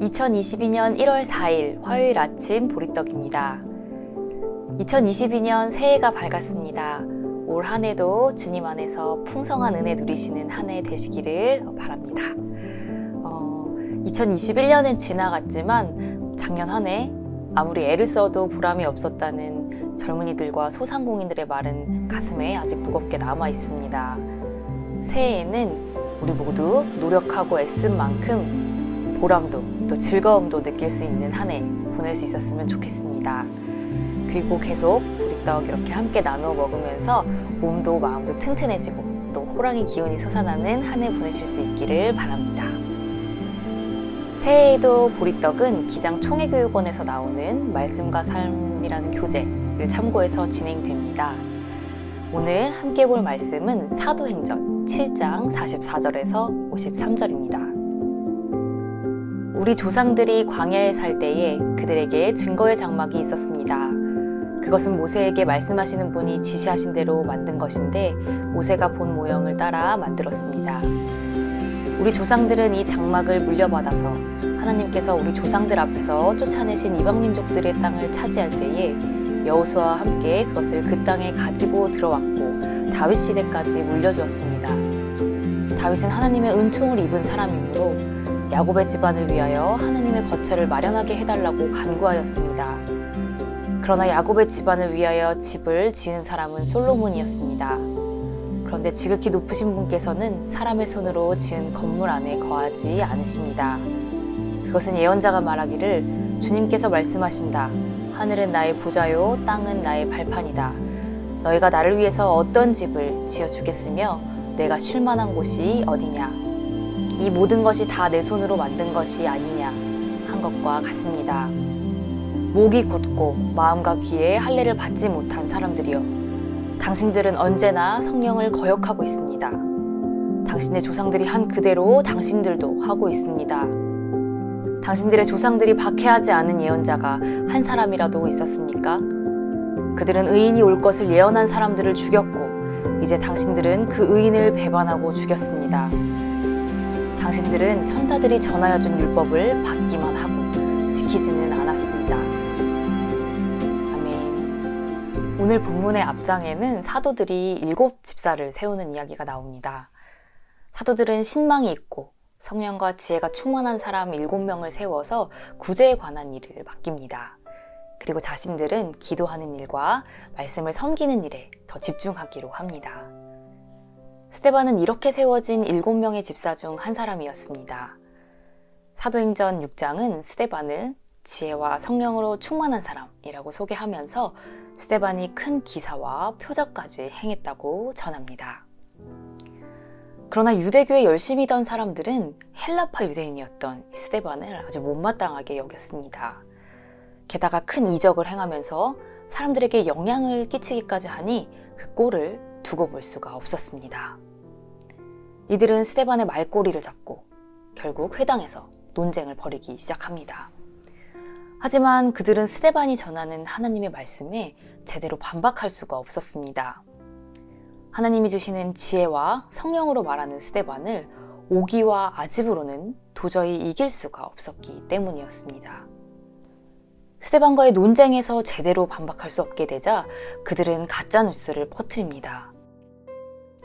2022년 1월 4일 화요일 아침 보리떡입니다. 2022년 새해가 밝았습니다. 올 한 해도 주님 안에서 풍성한 은혜 누리시는 한 해 되시기를 바랍니다. 2021년은 지나갔지만 작년 한 해 아무리 애를 써도 보람이 없었다는 젊은이들과 소상공인들의 말은 가슴에 아직 무겁게 남아 있습니다. 새해에는 우리 모두 노력하고 애쓴 만큼 보람도 또 즐거움도 느낄 수 있는 한 해 보낼 수 있었으면 좋겠습니다. 그리고 계속 보리떡 이렇게 함께 나누어 먹으면서 몸도 마음도 튼튼해지고 또 호랑이 기운이 솟아나는 한 해 보내실 수 있기를 바랍니다. 새해에도 보리떡은 기장 총회교육원에서 나오는 말씀과 삶이라는 교재를 참고해서 진행됩니다. 오늘 함께 볼 말씀은 사도행전 7장 44절에서 53절입니다. 우리 조상들이 광야에 살 때에 그들에게 증거의 장막이 있었습니다. 그것은 모세에게 말씀하시는 분이 지시하신 대로 만든 것인데 모세가 본 모형을 따라 만들었습니다. 우리 조상들은 이 장막을 물려받아서 하나님께서 우리 조상들 앞에서 쫓아내신 이방민족들의 땅을 차지할 때에 여호수아와 함께 그것을 그 땅에 가지고 들어왔고 다윗 시대까지 물려주었습니다. 다윗은 하나님의 은총을 입은 사람이므로 야곱의 집안을 위하여 하나님의 거처를 마련하게 해달라고 간구하였습니다. 그러나 야곱의 집안을 위하여 집을 지은 사람은 솔로몬이었습니다. 그런데 지극히 높으신 분께서는 사람의 손으로 지은 건물 안에 거하지 않으십니다. 그것은 예언자가 말하기를 주님께서 말씀하신다. 하늘은 나의 보좌요 땅은 나의 발판이다. 너희가 나를 위해서 어떤 집을 지어주겠으며 내가 쉴 만한 곳이 어디냐. 이 모든 것이 다 내 손으로 만든 것이 아니냐 한 것과 같습니다. 목이 곧고 마음과 귀에 할례를 받지 못한 사람들이여, 당신들은 언제나 성령을 거역하고 있습니다. 당신의 조상들이 한 그대로 당신들도 하고 있습니다. 당신들의 조상들이 박해하지 않은 예언자가 한 사람이라도 있었습니까? 그들은 의인이 올 것을 예언한 사람들을 죽였고 이제 당신들은 그 의인을 배반하고 죽였습니다. 당신들은 천사들이 전하여 준 율법을 받기만 하고 지키지는 않았습니다. 아멘. 오늘 본문의 앞장에는 사도들이 7집사를 세우는 이야기가 나옵니다. 사도들은 신망이 있고 성령과 지혜가 충만한 사람 7명을 세워서 구제에 관한 일을 맡깁니다. 그리고 자신들은 기도하는 일과 말씀을 섬기는 일에 더 집중하기로 합니다. 스데반은 이렇게 세워진 7명의 집사 중 한 사람이었습니다. 사도행전 6장은 스데반을 지혜와 성령으로 충만한 사람이라고 소개하면서 스데반이 큰 기사와 표적까지 행했다고 전합니다. 그러나 유대교에 열심히던 사람들은 헬라파 유대인이었던 스데반을 아주 못마땅하게 여겼습니다. 게다가 큰 이적을 행하면서 사람들에게 영향을 끼치기까지 하니 그 꼴을 두고 볼 수가 없었습니다. 이들은 스데반의 말꼬리를 잡고 결국 회당에서 논쟁을 벌이기 시작합니다. 하지만 그들은 스데반이 전하는 하나님의 말씀에 제대로 반박할 수가 없었습니다. 하나님이 주시는 지혜와 성령으로 말하는 스데반을 오기와 아집으로는 도저히 이길 수가 없었기 때문이었습니다. 스데반과의 논쟁에서 제대로 반박할 수 없게 되자 그들은 가짜뉴스를 퍼뜨립니다.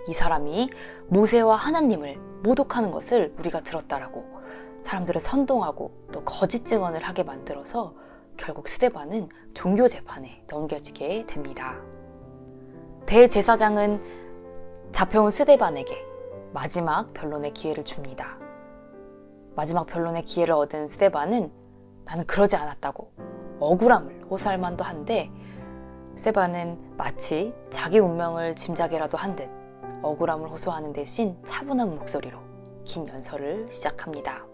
이 사람이 모세와 하나님을 모독하는 것을 우리가 들었다라고 사람들을 선동하고 또 거짓 증언을 하게 만들어서 결국 스데반은 종교 재판에 넘겨지게 됩니다. 대제사장은 잡혀온 스데반에게 마지막 변론의 기회를 줍니다. 마지막 변론의 기회를 얻은 스데반은 나는 그러지 않았다고 억울함을 호소할 만도 한데 스데반은 마치 자기 운명을 짐작이라도 한 듯 억울함을 호소하는 대신 차분한 목소리로 긴 연설을 시작합니다.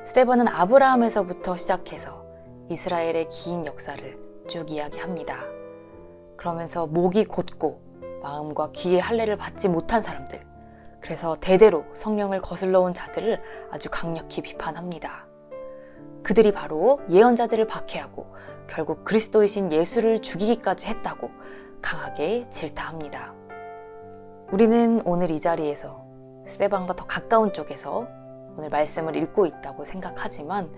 스데반은 아브라함에서부터 시작해서 이스라엘의 긴 역사를 쭉 이야기합니다. 그러면서 목이 곧고 마음과 귀의 할례를 받지 못한 사람들, 그래서 대대로 성령을 거슬러 온 자들을 아주 강력히 비판합니다. 그들이 바로 예언자들을 박해하고 결국 그리스도이신 예수를 죽이기까지 했다고 강하게 질타합니다. 우리는 오늘 이 자리에서 스데반과 더 가까운 쪽에서 오늘 말씀을 읽고 있다고 생각하지만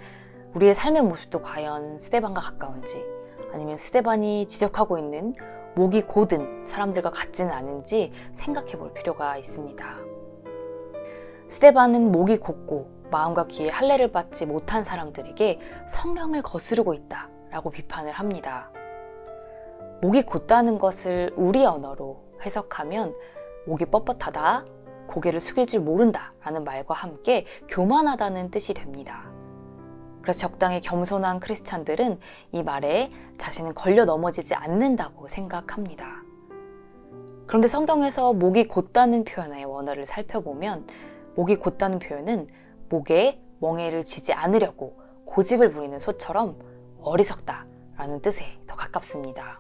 우리의 삶의 모습도 과연 스데반과 가까운지, 아니면 스데반이 지적하고 있는 목이 곧은 사람들과 같지는 않은지 생각해 볼 필요가 있습니다. 스데반은 목이 곧고 마음과 귀에 할례를 받지 못한 사람들에게 성령을 거스르고 있다라고 비판을 합니다. 목이 곧다는 것을 우리 언어로 해석하면 목이 뻣뻣하다, 고개를 숙일 줄 모른다 라는 말과 함께 교만하다는 뜻이 됩니다. 그래서 적당히 겸손한 크리스찬들은 이 말에 자신은 걸려 넘어지지 않는다고 생각합니다. 그런데 성경에서 목이 곧다는 표현의 원어를 살펴보면 목이 곧다는 표현은 목에 멍에를 지지 않으려고 고집을 부리는 소처럼 어리석다 라는 뜻에 더 가깝습니다.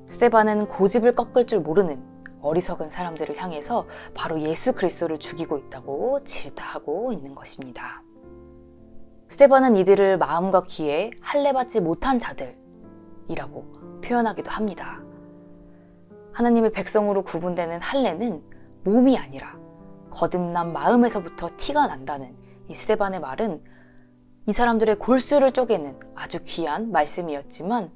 스데반은 고집을 꺾을 줄 모르는 어리석은 사람들을 향해서 바로 예수 그리스도를 죽이고 있다고 질타하고 있는 것입니다. 스데반은 이들을 마음과 귀에 할례받지 못한 자들이라고 표현하기도 합니다. 하나님의 백성으로 구분되는 할례는 몸이 아니라 거듭난 마음에서부터 티가 난다는 이 스데반의 말은 이 사람들의 골수를 쪼개는 아주 귀한 말씀이었지만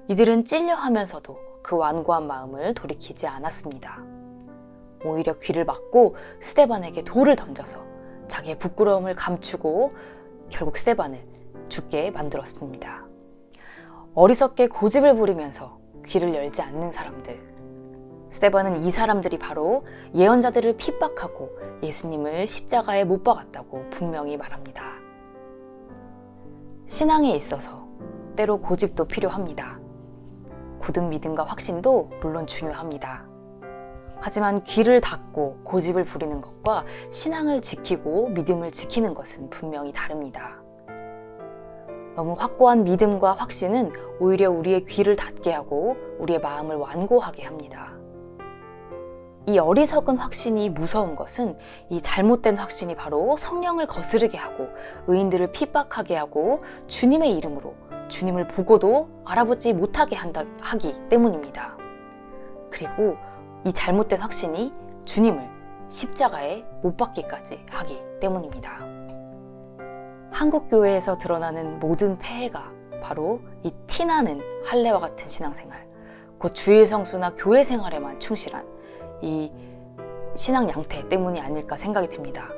이들은 찔려하면서도 그 완고한 마음을 돌이키지 않았습니다. 오히려 귀를 막고 스데반에게 돌을 던져서 자기의 부끄러움을 감추고 결국 스데반을 죽게 만들었습니다. 어리석게 고집을 부리면서 귀를 열지 않는 사람들, 스데반은 이 사람들이 바로 예언자들을 핍박하고 예수님을 십자가에 못 박았다고 분명히 말합니다. 신앙에 있어서 때로 고집도 필요합니다. 굳은 믿음과 확신도 물론 중요합니다. 하지만 귀를 닫고 고집을 부리는 것과 신앙을 지키고 믿음을 지키는 것은 분명히 다릅니다. 너무 확고한 믿음과 확신은 오히려 우리의 귀를 닫게 하고 우리의 마음을 완고하게 합니다. 이 어리석은 확신이 무서운 것은 이 잘못된 확신이 바로 성령을 거스르게 하고 의인들을 핍박하게 하고 주님의 이름으로 주님을 보고도 알아보지 못하게 하기 때문입니다. 그리고 이 잘못된 확신이 주님을 십자가에 못 박기까지 하기 때문입니다. 한국 교회에서 드러나는 모든 폐해가 바로 이 티나는 할례와 같은 신앙생활, 곧 주일 성수나 교회 생활에만 충실한 이 신앙 양태 때문이 아닐까 생각이 듭니다.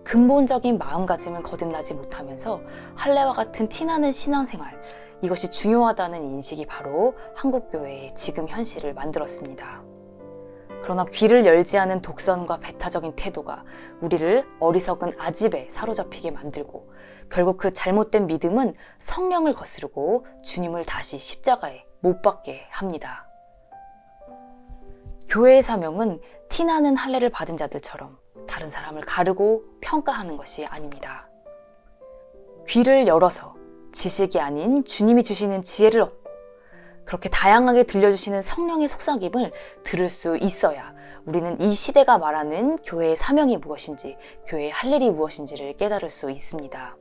근본적인 마음가짐은 거듭나지 못하면서 할례와 같은 티나는 신앙생활, 이것이 중요하다는 인식이 바로 한국교회의 지금 현실을 만들었습니다. 그러나 귀를 열지 않은 독선과 배타적인 태도가 우리를 어리석은 아집에 사로잡히게 만들고 결국 그 잘못된 믿음은 성령을 거스르고 주님을 다시 십자가에 못 박게 합니다. 교회의 사명은 티나는 할례를 받은 자들처럼 다른 사람을 가르고 평가하는 것이 아닙니다. 귀를 열어서 지식이 아닌 주님이 주시는 지혜를 얻고 그렇게 다양하게 들려주시는 성령의 속삭임을 들을 수 있어야 우리는 이 시대가 말하는 교회의 사명이 무엇인지, 교회의 할 일이 무엇인지를 깨달을 수 있습니다.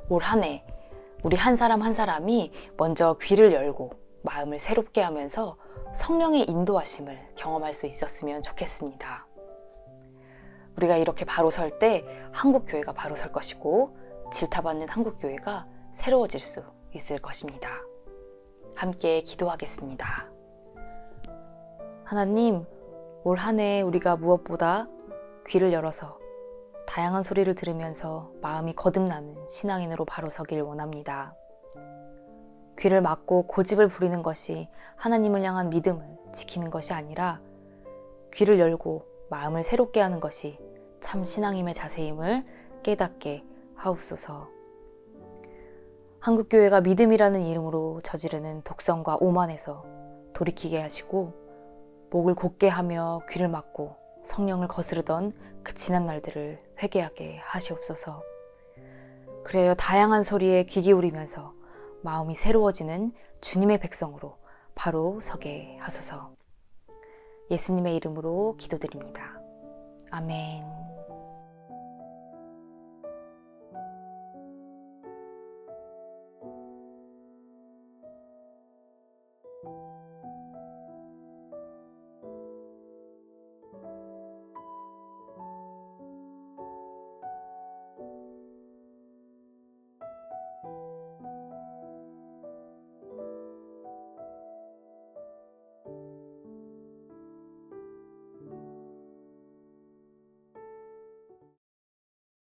올 한 해 우리 한 사람 한 사람이 먼저 귀를 열고 마음을 새롭게 하면서 성령의 인도하심을 경험할 수 있었으면 좋겠습니다. 우리가 이렇게 바로 설 때 한국교회가 바로 설 것이고 질타받는 한국교회가 새로워질 수 있을 것입니다. 함께 기도하겠습니다. 하나님, 올 한 해 우리가 무엇보다 귀를 열어서 다양한 소리를 들으면서 마음이 거듭나는 신앙인으로 바로 서길 원합니다. 귀를 막고 고집을 부리는 것이 하나님을 향한 믿음을 지키는 것이 아니라 귀를 열고 마음을 새롭게 하는 것이 참 신앙임의 자세임을 깨닫게 하옵소서. 한국교회가 믿음이라는 이름으로 저지르는 독선과 오만에서 돌이키게 하시고 목을 곧게 하며 귀를 막고 성령을 거스르던 그 지난 날들을 회개하게 하시옵소서. 그래요, 다양한 소리에 귀 기울이면서 마음이 새로워지는 주님의 백성으로 바로 서게 하소서. 예수님의 이름으로 기도드립니다. 아멘.